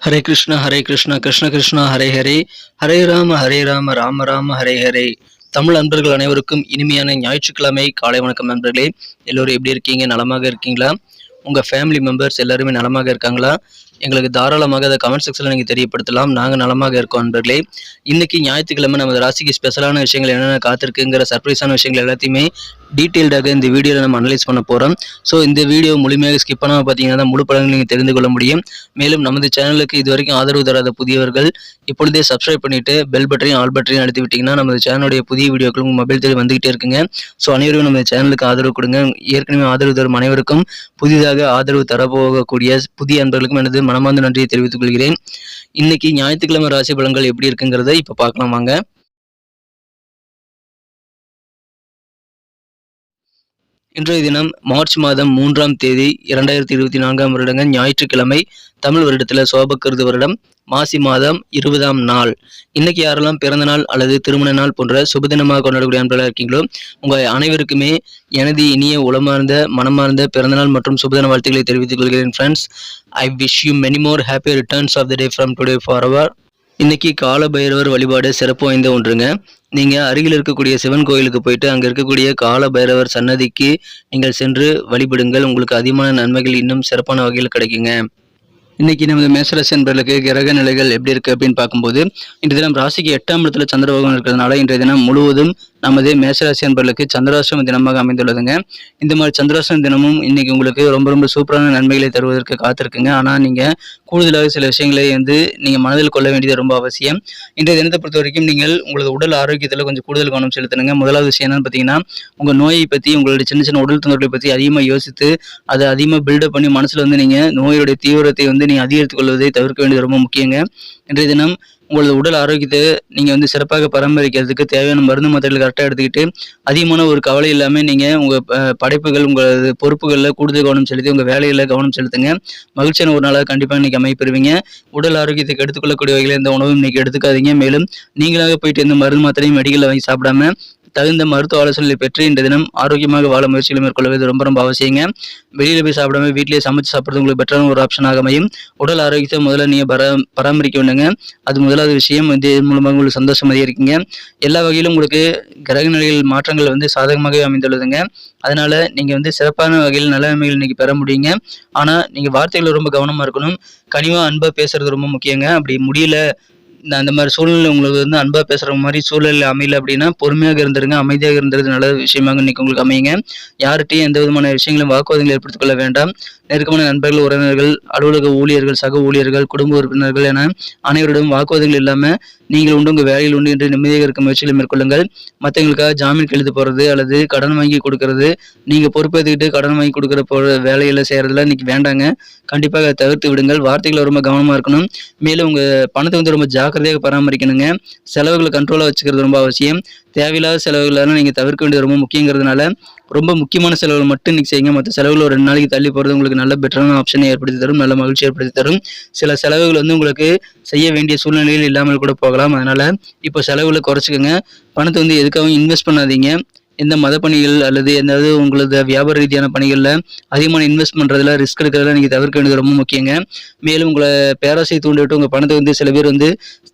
ஹரே கிருஷ்ணா கிருஷ்ண கிருஷ்ணா ஹரே ஹரே, ஹரே ராம ராம ராம ஹரே ஹரே. தமிழ் நண்பர்கள் அனைவருக்கும் இனிமையான ஞாயிற்றுக்கிழமை காலை வணக்கம் நண்பர்களே. எல்லோரும் எப்படி இருக்கீங்க? நலமாக இருக்கீங்களா? உங்கள் ஃபேமிலி மெம்பர்ஸ் எல்லாருமே நலமாக இருக்காங்களா? எங்களுக்கு தாராளமாக அதை கமெண்ட் செக்ஷனில் நீங்கள் தெரியப்படுத்தலாம். நாங்கள் நலமாக இருக்கோம் நண்பர்களே. இன்றைக்கி ஞாயிற்றுக்கிழமை நமது ராசிக்கு ஸ்பெஷலான விஷயங்கள் என்னென்ன காத்திருக்குங்கிற சர்ப்ரைஸான விஷயங்கள் எல்லாத்தையுமே டீட்டெயில்டாக இந்த வீடியோவில் நம்ம அனலைஸ் பண்ண போகிறோம். ஸோ இந்த வீடியோ முழுமையாக ஸ்கிப் பண்ணாமல் பார்த்தீங்கன்னா முழு படங்கள் நீங்கள் தெரிந்து கொள்ள முடியும். மேலும் நமது சேனலுக்கு இது வரைக்கும் ஆதரவு தராத புதியவர்கள் இப்பொழுதே சப்ஸ்கிரைப் பண்ணிவிட்டு பெல் பட்டனையும் ஆல் பட்டனையும் அழுத்தி விட்டிங்கன்னா நமது சேனலுடைய புதிய வீடியோக்கள் உங்கள் மொபைல் தேடி வந்துகிட்டே இருக்குங்க. ஸோ அனைவரும் நம்ம சேனலுக்கு ஆதரவு கொடுங்க. ஏற்கனவே ஆதரவு தரும் அனைவருக்கும் புதிதாக ஆதரவு தரப்போகக்கூடிய புதிய அன்பர்களுக்கும் எனது மனமார்ந்த நன்றியை தெரிவித்துக் கொள்கிறேன். இன்னைக்கு ஞாயிற்றுக்கிழமை ராசி பலன்கள் எப்படி இருக்குங்கிறத இப்போ பார்க்கலாம் வாங்க. இன்றைய தினம் மார்ச் மாதம் 3ஆம் தேதி 2024 வருடங்க ஞாயிற்றுக்கிழமை. தமிழ் வருடத்தில் சோபக்கிருது வருடம் மாசி மாதம் 20ஆம் நாள். இன்னைக்கு யாரெல்லாம் பிறந்த நாள் அல்லது திருமண நாள் போன்ற சுபதினமாக கொண்டாடக்கூடிய அன்பர்களாக இருக்கீங்களோ உங்கள் அனைவருக்குமே எனது இனிய உளமார்ந்த மனமார்ந்த பிறந்தநாள் மற்றும் சுபதின வாழ்த்துக்களை தெரிவித்துக் கொள்கிறேன். Friends, I wish you many more happy returns of the day from today forever. இன்னைக்கு கால பைரவர் வழிபாடு சிறப்பு வாய்ந்த ஒன்றுங்க. நீங்கள் அருகில் இருக்கக்கூடிய சிவன் கோயிலுக்கு போயிட்டு அங்கே இருக்கக்கூடிய கால பைரவர் சன்னதிக்கு நீங்கள் சென்று வழிபடுங்கள். உங்களுக்கு அதிகமான நன்மைகள் இன்னும் சிறப்பான வகையில் கிடைக்குங்க. இன்னைக்கு நமது மேசராசி என்பவர்களுக்கு கிரக நிலைகள் எப்படி இருக்கு அப்படின்னு பார்க்கும்போது, இன்றைய தினம் ராசிக்கு 8ஆம் இடத்துல சந்திர பகவான் இருக்கிறதுனால இன்றைய தினம் முழுவதும் நமது மேசராசி என்பவர்களுக்கு சந்திராஷ்டம தினமாக அமைந்துள்ளதுங்க. இந்த மாதிரி சந்திராஷ்டம தினமும் இன்னைக்கு உங்களுக்கு ரொம்ப ரொம்ப சூப்பரான நன்மைகளை தருவதற்கு காத்திருக்குங்க. ஆனால் நீங்கள் கூடுதலாக சில விஷயங்களை நீங்கள் மனதில் கொள்ள வேண்டியது ரொம்ப அவசியம். இன்றைய தினத்தை பொறுத்த வரைக்கும் நீங்கள் உங்களது உடல் ஆரோக்கியத்தில் கொஞ்சம் கூடுதல் கவனம் செலுத்தணுங்க. முதலாவது விஷயம் என்னன்னு பார்த்தீங்கன்னா, உங்கள் நோயை பற்றி உங்களுடைய சின்ன சின்ன உடல் தொந்தரவுகளை பற்றி அதிகமாக யோசித்து அதை அதிகமாக பில்டப் பண்ணி மனசில் நீங்கள் நோயுடைய தீவிரத்தை நீங்கள் அதிகரித்துக் கொள்வதை தவிர்க்க வேண்டியது ரொம்ப முக்கியங்க. இன்றைய தினம் உங்களது உடல் ஆரோக்கியத்தை நீங்கள் சிறப்பாக பராமரிக்கிறதுக்கு தேவையான மருந்து மாத்திரைகள் கரெக்டாக எடுத்துக்கிட்டு அதிகமான ஒரு கவலை இல்லாமல் நீங்கள் உங்கள் படைப்புகள் உங்களது பொறுப்புகளில் கூடுதல் கவனம் செலுத்தி உங்கள் வேலையில் கவனம் செலுத்துங்க. மகிழ்ச்சியான ஒரு நாளாக கண்டிப்பாக இன்றைக்கி அமைப்பெறுவீங்க. உடல் ஆரோக்கியத்துக்கு எடுத்துக்கொள்ளக்கூடிய வகையில் எந்த உணவும் இன்றைக்கி எடுத்துக்காதீங்க. மேலும் நீங்களாக போயிட்டு எந்த மருந்து மாத்திரையும் மெடிக்கலில் வாங்கி சாப்பிடாம தகுந்த மருத்துவ ஆலோசனைகளை பெற்று இந்த தினம் ஆரோக்கியமாக வாழ முயற்சிகளை மேற்கொள்வது ரொம்ப ரொம்ப அவசியங்க. வெளியில் போய் சாப்பிடாம வீட்டிலேயே சமைச்சு சாப்பிட்றது உங்களுக்கு பெட்டரான ஒரு ஆப்ஷனாக அமையும். உடல் ஆரோக்கியத்தை முதல்ல நீங்கள் பராமரிக்க வேண்டுங்க. அது முதலாவது விஷயம். மூலமாக உங்களுக்கு சந்தோஷம் அதிகரிக்குங்க. எல்லா வகையிலும் உங்களுக்கு கிரக நிலைகள் மாற்றங்கள் சாதகமாகவே அமைந்துள்ளதுங்க. அதனால நீங்கள் சிறப்பான வகையில் நல்ல நன்மைகள் இன்னைக்கு பெற முடியுங்க. ஆனால் நீங்கள் வார்த்தைகள் ரொம்ப கவனமாக இருக்கணும். கனிவாக அன்பாக பேசுறது ரொம்ப முக்கியங்க. அப்படி முடியல அந்த மாதிரி சூழ்நிலை உங்களுக்கு அன்பா பேசுற மாதிரி சூழ்நிலை அமையல அப்படின்னா பொறுமையாக இருந்துருங்க. அமைதியாக இருந்தது நல்ல விஷயமாக இன்னைக்கு உங்களுக்கு அமையுங்க. யார்கிட்டையும் எந்த விதமான விஷயங்களும் வாக்குவாதங்களை ஏற்படுத்திக் கொள்ள வேண்டாம். நெருக்கமான நண்பர்கள், உறவினர்கள், அலுவலக ஊழியர்கள், சக ஊழியர்கள், குடும்ப உறுப்பினர்கள் என அனைவரிடம் வாக்குவாதங்கள் இல்லாமல் நீங்கள் உண்டு உங்கள் வேலையில் உண்டு என்று நிம்மதியாக இருக்க முயற்சிகளை மேற்கொள்ளுங்கள். மற்றவங்களுக்காக ஜாமீன் கெழுத்து போகிறது அல்லது கடன் வாங்கி கொடுக்கறது, நீங்கள் பொறுப்பேற்றுக்கிட்டு கடன் வாங்கி கொடுக்குற வேலையில் செய்கிறதுல இன்னைக்கு வேண்டாங்க. கண்டிப்பாக அதை தவிர்த்து விடுங்கள். வார்த்தைகளை ரொம்ப கவனமாக இருக்கணும். மேலும் உங்கள் பணத்தை ரொம்ப ஜாக்கிரதையாக பராமரிக்கணுங்க. செலவுகளை கண்ட்ரோலாக வச்சுக்கிறது ரொம்ப அவசியம். தேவையில்லாத செலவுகளெல்லாம் நீங்கள் தவிர்க்க வேண்டியது ரொம்ப முக்கியங்கிறதுனால ரொம்ப முக்கியமான செலவுகள் மட்டும் இன்னைக்கு செய்யுங்க. மற்ற செலவுகள் ஒரு 2 நாளைக்கு தள்ளி போகிறது உங்களுக்கு நல்ல பெட்டரான ஆப்ஷனை ஏற்படுத்தி தரும், நல்ல மகிழ்ச்சி ஏற்படுத்தி தரும். சில செலவுகள் உங்களுக்கு செய்ய வேண்டிய சூழ்நிலையில் இல்லாமல் கூட போகலாம். அதனால இப்போ செலவுகளை குறைச்சிக்கோங்க. பணத்தை எதுக்காகவும் இன்வெஸ்ட் பண்ணாதீங்க. எந்த மத பணிகள் அல்லது எதாவது உங்களது வியாபார ரீதியான பணிகளில் அதிகமான இன்வெஸ்ட் பண்ணுறதுல ரிஸ்க் எடுக்கிறதுல நீங்கள் தவிர்க்க வேண்டியது ரொம்ப முக்கியங்க. மேலும் உங்களை பேராசை தூண்டிவிட்டு உங்கள் பணத்தை சில பேர்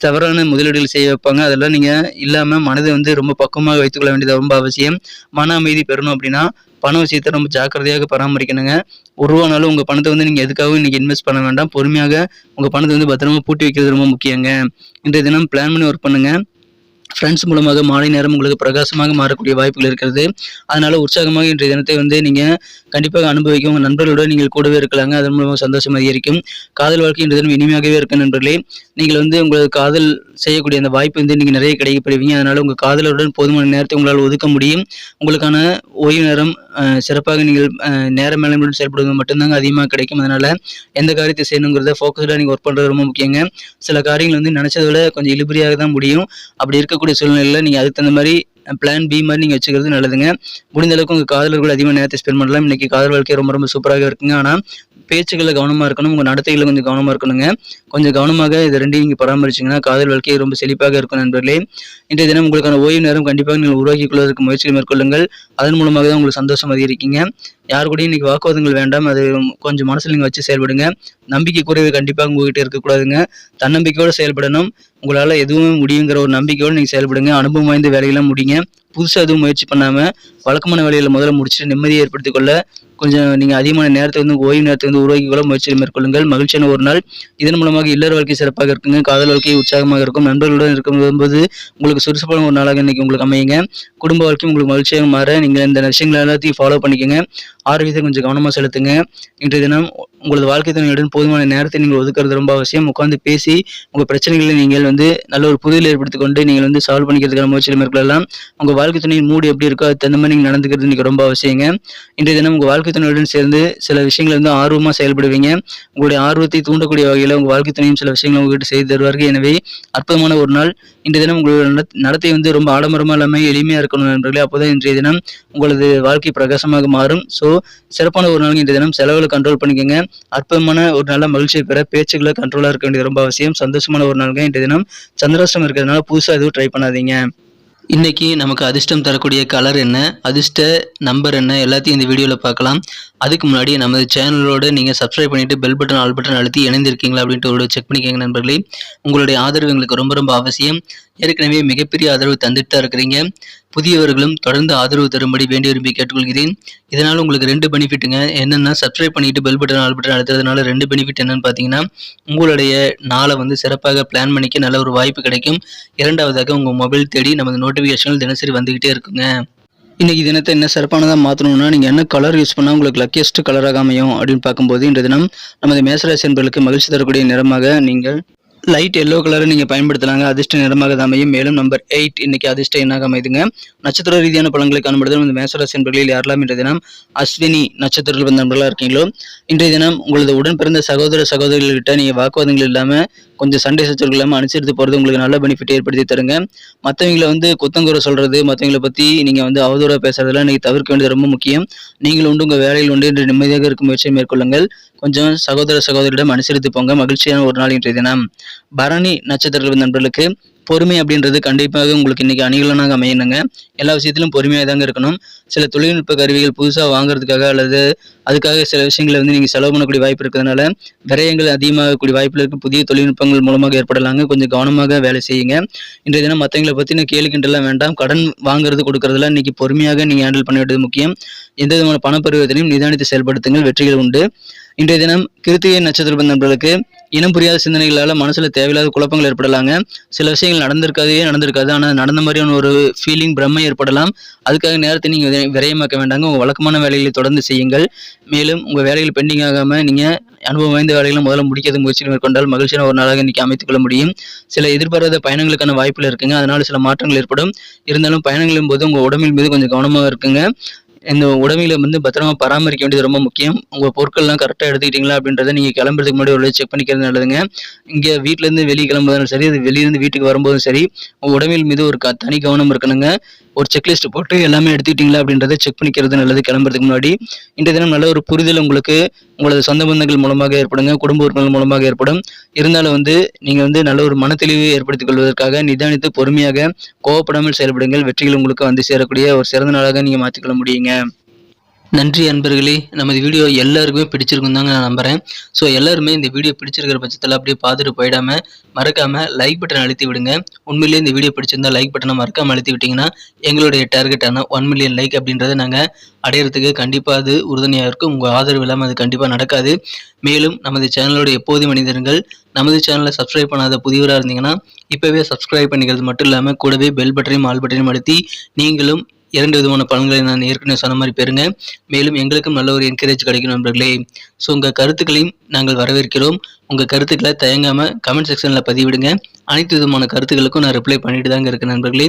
தவறான முதலீடுகள் செய்ய வைப்பாங்க. அதெல்லாம் நீங்கள் இல்லாமல் மனதை ரொம்ப பக்குவமாக வைத்துக்கொள்ள வேண்டியது ரொம்ப அவசியம். மன அமைதி பெறணும் அப்படின்னா பண விஷயத்தை ரொம்ப ஜாக்கிரதையாக பராமரிக்கணுங்க. ஒரு ரூபானாலும் உங்கள் பணத்தை நீங்கள் எதுக்காகவும் இன்றைக்கி இன்வெஸ்ட் பண்ண வேண்டாம். பொறுமையாக உங்கள் பணத்தை பத்திரமா பூட்டி வைக்கிறது ரொம்ப முக்கியங்க. இன்றைய தினம் பிளான் பண்ணி ஒர்க் பண்ணுங்கள். ஃப்ரெண்ட்ஸ் மூலமாக மாலை நேரம் உங்களுக்கு பிரகாசமாக மாறக்கூடிய வாய்ப்புகள் இருக்கிறது. அதனால உற்சாகமாக இன்றைய தினத்தை நீங்கள் கண்டிப்பாக அனுபவிக்கும். உங்கள் நண்பர்களோடு நீங்கள் கூடவே இருக்கலாங்க. அதன் மூலமாக சந்தோஷம் அதிகரிக்கும். காதல் வாழ்க்கை இன்றைய தினம் இனிமையாகவே இருக்கும் நண்பர்களே. நீங்கள் உங்களது காதல் செய்யக்கூடிய அந்த வாய்ப்பு நீங்கள் நிறைய கிடைக்கப்படுவீங்க. அதனால உங்கள் காதலருடன் போதுமான நேரத்தை உங்களால் ஒதுக்க முடியும். உங்களுக்கான ஓய்வு நேரம் சிறப்பாக நீங்கள் நேர மேலாண்மையுடன் செயல்படுவது மட்டும்தாங்க அதிகமாக கிடைக்கும். அதனால எந்த காரியத்தை செய்யணுங்கிறத ஃபோக்கஸ்டாக நீங்கள் ஒர்க் பண்ணுறது ரொம்ப முக்கியங்க. சில காரியங்கள் நினைச்சதை விட கொஞ்சம் இழுபறியாக தான் முடியும். அப்படி இருக்கக்கூடிய சூழ்நிலையில் நீங்கள் அதுக்கு தகுந்த மாதிரி பிளான் பி மாதிரி நீங்கள் வச்சுக்கிறது நல்லதுங்க. முடிந்த அளவுக்கு உங்கள் காதலர்கள் அதிகமாக நேரத்தை ஸ்பெண்ட் பண்ணலாம். இன்னைக்கு காதல் வாழ்க்கை ரொம்ப ரொம்ப சூப்பராக இருக்குங்க. ஆனால் பேச்சுக்களில் கவனமாக இருக்கணும், உங்கள் நடத்தைகளில் கொஞ்சம் கவனமாக இருக்கணுங்க. கொஞ்சம் கவனமாக இது ரெண்டையும் நீங்கள் பராமரிச்சிங்கன்னா காதல் வாழ்க்கை ரொம்ப செழிப்பாக இருக்கும் நண்பர்களே. இன்றைய தினம் உங்களுக்கான ஓய்வு நேரம் கண்டிப்பாக நீங்கள் உருவாக்கிக் கொள்வதற்கு முயற்சிகள் மேற்கொள்ளுங்கள். அதன் மூலமாக தான் உங்களுக்கு சந்தோஷம் அதிகரிக்குங்க. யார் கூடயும் இன்னைக்கு வாக்குவாதங்கள் வேண்டாம். அது கொஞ்சம் மனசில் நீங்கள் வச்சு செயல்படுங்க. நம்பிக்கை குறைவு கண்டிப்பாக உங்ககிட்ட இருக்கக்கூடாதுங்க. தன்னம்பிக்கையோடு செயல்படணும். உங்களால் எதுவும் முடியுங்கிற ஒரு நம்பிக்கையோடு நீங்கள் செயல்படுங்க. அனுபவம் வாய்ந்த வேலையெல்லாம் முடிங்க. புதுசாக எதுவும் முயற்சி பண்ணாமல் வழக்கமான வேலைகளை முதல்ல முடிச்சுட்டு நிம்மதியை ஏற்படுத்திக் கொள்ள கொஞ்சம் நீங்கள் அதிகமான நேரத்தை ஓய்வு நேரத்தை உருவாக்கிக் கொள்ள முயற்சிகள் மேற்கொள்ளுங்கள். மகிழ்ச்சியான ஒரு நாள். இதன் மூலமாக இல்லற வாழ்க்கை சிறப்பாக இருக்குங்க. காதல் வாழ்க்கை உற்சாகமாக இருக்கும். நண்பர்களுடன் இருக்கும்போது உங்களுக்கு சுறுசுறுப்பான ஒரு நாளாக இன்னைக்கு உங்களுக்கு அமையுங்க. குடும்ப வாழ்க்கை உங்களுக்கு மகிழ்ச்சியாக மாற நீங்கள் இந்த விஷயங்கள் எல்லாத்தையும் ஃபாலோ பண்ணிக்கோங்க. ஆரோக்கியத்தை கொஞ்சம் கவனமாக செலுத்துங்க. இன்றைய தினம் உங்களது வாழ்க்கை துணையுடன் போதுமான நேரத்தை நீங்கள் ஒதுக்குறது ரொம்ப அவசியம். உட்காந்து பேசி உங்கள் பிரச்சனைகளை நீங்கள் நல்ல ஒரு புரிதல் ஏற்படுத்திக் கொண்டு நீங்கள் சால்வ் பண்ணிக்கிறதுக்கான முயற்சிகள் மேற்கொள்ளலாம். உங்கள் வாழ்க்கை துணையின் மூடு எப்படி இருக்கோ அது தகுந்த மாதிரி நீங்கள் நடந்துக்கிறது இன்னைக்கு ரொம்ப அவசியங்க. இன்றைய தினம் உங்கள் வாழ்க்கை துணையுடன் சேர்ந்து சில விஷயங்கள் ஆர்வமாக செயல்படுவீங்க. உங்களுடைய ஆர்வத்தை தூண்டக்கூடிய வகையில் உங்கள் வாழ்க்கை துணையும் சில விஷயங்களை உங்ககிட்ட செய்து தருவார்கள். எனவே அற்புதமான ஒரு நாள். இன்றைய தினம் உங்களோட நடத்தை ரொம்ப ஆடம்பரமாக இல்லாமல் எளிமையாக இருக்கணும் நண்பர்களே. அப்போதான் இன்றைய தினம் உங்களது வாழ்க்கை பிரகாசமாக மாறும். ஸோ சிறப்பான ஒரு நாள். இன்றைய தினம் செலவுகளை கண்ட்ரோல் பண்ணிக்கோங்க. அற்புதமான ஒரு நல்ல மகிழ்ச்சியை பெற பேச்சுக்களை கண்ட்ரோலாக இருக்க வேண்டியது ரொம்ப அவசியம். சந்தோஷமான ஒரு நாளுங்க. இன்றைய தினம் சந்திராஷ்டமம் இருக்கிறதுனால புதுசாக எதுவும் ட்ரை பண்ணாதீங்க. இன்னைக்கு நமக்கு அதிர்ஷ்டம் தரக்கூடிய கலர் என்ன, அதிர்ஷ்ட நம்பர் என்ன, எல்லாத்தையும் இந்த வீடியோவில் பார்க்கலாம். அதுக்கு முன்னாடி நமது சேனலோடு நீங்கள் சப்ஸ்கிரைப் பண்ணிவிட்டு பெல் பட்டன் ஆல் பட்டன் அழுத்தி இணைந்திருக்கீங்களா அப்படின்ட்டு ஒரு செக் பண்ணிக்கோங்க நண்பர்களே. உங்களுடைய ஆதரவு எங்களுக்கு ரொம்ப ரொம்ப அவசியம். ஏற்கனவே மிகப்பெரிய ஆதரவு தந்துட்டு தான் இருக்கிறீங்க. புதியவர்களும் தொடர்ந்து ஆதரவு தரும்படி வேண்டி விரும்பி கேட்டுக்கொள்கிறேன். இதனால் உங்களுக்கு 2 பெனிஃபிட்டுங்க. என்னென்னா சப்ஸ்கிரைப் பண்ணிட்டு பெல் பட்டன் ஆல் பட்டன் அழுத்துறதுனால 2 பெனிஃபிட் என்னன்னு பார்த்தீங்கன்னா, உங்களுடைய நாளை சிறப்பாக பிளான் பண்ணிக்க நல்ல ஒரு வாய்ப்பு கிடைக்கும். இரண்டாவதாக உங்கள் மொபைல் தேடி நமது நோட்டிஃபிகேஷன்கள் தினசரி வந்துக்கிட்டே இருக்குங்க. இன்றைக்கி தினத்தை என்ன சிறப்பானதாக மாற்றணும்னா, நீங்கள் என்ன கலர் யூஸ் பண்ணால் உங்களுக்கு லக்கியஸ்ட் கலராக அமையும் அப்படின்னு பார்க்கும்போது, இன்றைய தினம் நமது மேசராசி என்பவர்களுக்கு மகிழ்ச்சி தரக்கூடிய நிறமாக நீங்கள் லைட் எல்லோ கலரை நீங்கள் பயன்படுத்தலாங்க. அதிர்ஷ்ட நிறமாக அமையும். மேலும் நம்பர் 8 இன்னைக்கு அதிர்ஷ்ட எண்ணாக அமைதுங்க. நட்சத்திர ரீதியான பலன்களை காணும்பொழுது இந்த மேசராசி என்பவர்களில் யாரெல்லாம் இன்றைய தினம் அஸ்வினி நட்சத்திரத்தில் வந்த நண்பர்களாக இருக்கீங்களோ, இன்றைய தினம் உங்களது உடன் பிறந்த சகோதர சகோதரிகள்கிட்ட நீங்கள் வாக்குவாதங்கள் இல்லாமல் கொஞ்சம் சண்டை சச்சரவுகள் இல்லாமல் அனுசரித்து போகிறது உங்களுக்கு நல்ல பெனிஃபிட் ஏற்படுத்தி தருங்க. மற்றவங்களை குத்தங்குறை சொல்கிறது, மற்றவங்களை பற்றி நீங்கள் அவதூறாக பேசுறதெல்லாம் நீங்கள் தவிர்க்க வேண்டியது ரொம்ப முக்கியம். நீங்கள் உண்டு உங்கள் வேலையில் உண்டு என்று நிம்மதியாக இருக்கும் முயற்சியை மேற்கொள்ளுங்கள். கொஞ்சம் சகோதர சகோதரியிடம் அனுசரித்து போங்க. மகிழ்ச்சியான ஒரு நாள் இன்றைய தினம். பரணி நட்சத்திரத்தில் நண்பர்களுக்கு பொறுமை அப்படின்றது கண்டிப்பாக உங்களுக்கு இன்னைக்கு அணிகலனாக அமையணுங்க. எல்லா விஷயத்திலும் பொறுமையாக தாங்க இருக்கணும். சில தொழில்நுட்ப கருவிகள் புதுசாக வாங்குறதுக்காக அல்லது அதுக்காக சில விஷயங்களை நீங்கள் செலவு பண்ணக்கூடிய வாய்ப்பு இருக்கிறதுனால விரயங்கள் அதிகமாகக்கூடிய வாய்ப்பில் இருக்க புதிய தொழில்நுட்பங்கள் மூலமாக ஏற்படலாங்க. கொஞ்சம் கவனமாக வேலை செய்யுங்க. இன்றைய தினம் மற்றவங்களை பற்றின கேள்விக்கின்றெல்லாம் வேண்டாம். கடன் வாங்குறது கொடுக்கறதுலாம் இன்னைக்கு பொறுமையாக நீங்கள் ஹேண்டில் பண்ண வேண்டியது முக்கியம். எந்த விதமான பண பரிவர்த்தனையும் நிதானித்து செயல்படுத்துங்கள். வெற்றிகள் உண்டு. இன்றைய தினம் கிருத்திகை நட்சத்திர நண்பர்களுக்கு இனம் புரியாத சிந்தனைகளால் மனசில் தேவையில்லாத குழப்பங்கள் ஏற்படலாங்க. சில விஷயங்கள் நடந்திருக்காது. ஆனால் நடந்த மாதிரியான ஒரு ஃபீலிங் பிரம்மை ஏற்படலாம். அதுக்காக நேரத்தை நீங்கள் விரயமாக்க வேண்டாங்க. உங்கள் வழக்கமான வேலைகளை தொடர்ந்து செய்யுங்கள். மேலும் உங்கள் வேலைகள் பெண்டிங் ஆகாமல் நீங்கள் அனுபவம் வாய்ந்த வேலைகளை முதல்ல முடிக்கிறது முயற்சிகள் மேற்கொண்டால் மகிழ்ச்சியான ஒரு நாளாக இன்னைக்கு அமைத்துக் கொள்ள முடியும். சில எதிர்பாராத பயணங்களுக்கான வாய்ப்புகள் இருக்குங்க. அதனால சில மாற்றங்கள் ஏற்படும். இருந்தாலும் பயணங்களின் போது உங்கள் உடம்பின் மீது கொஞ்சம் கவனமாக இருக்குங்க. இந்த உடமையில பத்திரமா பராமரிக்க வேண்டியது ரொம்ப முக்கியம். உங்கள் பொருட்கள்லாம் கரெக்டாக எடுத்துக்கிட்டீங்களா அப்படின்றத நீங்கள் கிளம்புறதுக்கு முன்னாடி ஒரு செக் பண்ணிக்கிறது நல்லதுங்க. இங்கே வீட்டிலேருந்து வெளியே கிளம்புறதும் சரி, அது வெளியிலேருந்து வீட்டுக்கு வரும்போதும் சரி, உங்கள் உடம்பில் மீது ஒரு தனி கவனம் இருக்கணுங்க. ஒரு செக்லிஸ்ட் போட்டு எல்லாமே எடுத்துக்கிட்டீங்களா அப்படின்றத செக் பண்ணிக்கிறது நல்லது கிளம்புறதுக்கு முன்னாடி. இன்றைய தினம் நல்ல ஒரு புரிதல் உங்களுக்கு உங்களது சொந்த பந்தங்கள் மூலமாக ஏற்படுங்க, குடும்ப உறுப்பினர்கள் மூலமாக ஏற்படும். இருந்தாலும் நீங்கள் நல்ல ஒரு மனத்தெளிவு ஏற்படுத்திக் கொள்வதற்காக நிதானித்து பொறுமையாக கோவப்படாமல் செயல்படுங்கள். வெற்றிகள் உங்களுக்கு சேரக்கூடிய ஒரு சிறந்த நாளாக நீங்கள் மாற்றிக்கொள்ள முடியுங்க. நன்றி அன்பர்களே. நமது வீடியோ எல்லாருக்குமே பிடிச்சிருக்கும் தாங்க நான் நம்புகிறேன். ஸோ எல்லாருமே இந்த வீடியோ பிடிச்சிருக்கிற பட்சத்தில் அப்படியே பார்த்துட்டு போயிடாமல் மறக்காமல் லைக் பட்டன் அழுத்தி விடுங்க. உண்மையிலேயே இந்த வீடியோ பிடிச்சிருந்தா லைக் பட்டனை மறக்காமல் அழுத்தி விட்டிங்கன்னா எங்களுடைய டார்கெட்டான 1 மில்லியன் லைக் அப்படின்றத நாங்கள் அடையிறதுக்கு கண்டிப்பாக அது உறுதுணையாக இருக்கும். உங்கள் ஆதரவு இல்லாமல் அது கண்டிப்பாக நடக்காது. மேலும் நமது சேனலோட எப்போதும் மனிதர்கள் நமது சேனலை சப்ஸ்கிரைப் பண்ணாத புதியவராக இருந்தீங்கன்னா இப்போவே சப்ஸ்கிரைப் பண்ணிக்கிறது மட்டும் இல்லாமல் கூடவே பெல் பட்டனையும் ஆல் பட்டனையும் அழுத்தி நீங்களும் 2 விதமான பலன்களை நான் ஏற்கனவே சொன்ன மாதிரி பெறுங்க. மேலும் எங்களுக்கும் நல்ல ஒரு என்கரேஜ் கிடைக்கும் நண்பர்களே. ஸோ உங்கள் கருத்துக்களையும் நாங்கள் வரவேற்கிறோம். உங்கள் கருத்துக்களை தயங்காமல் கமெண்ட் செக்ஷனில் பதிவிடுங்க. அனைத்து விதமான கருத்துக்களுக்கும் நான் ரிப்ளை பண்ணிட்டு தாங்க இருக்கேன் நண்பர்களே.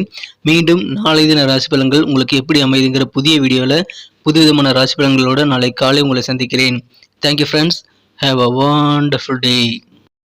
மீண்டும் நாளை தின ராசி பலன்கள் உங்களுக்கு எப்படி அமைதுங்கிற புதிய வீடியோவில் புது விதமான ராசி பலன்களோடு நாளை காலை உங்களை சந்திக்கிறேன். Thank you friends. Have a wonderful day.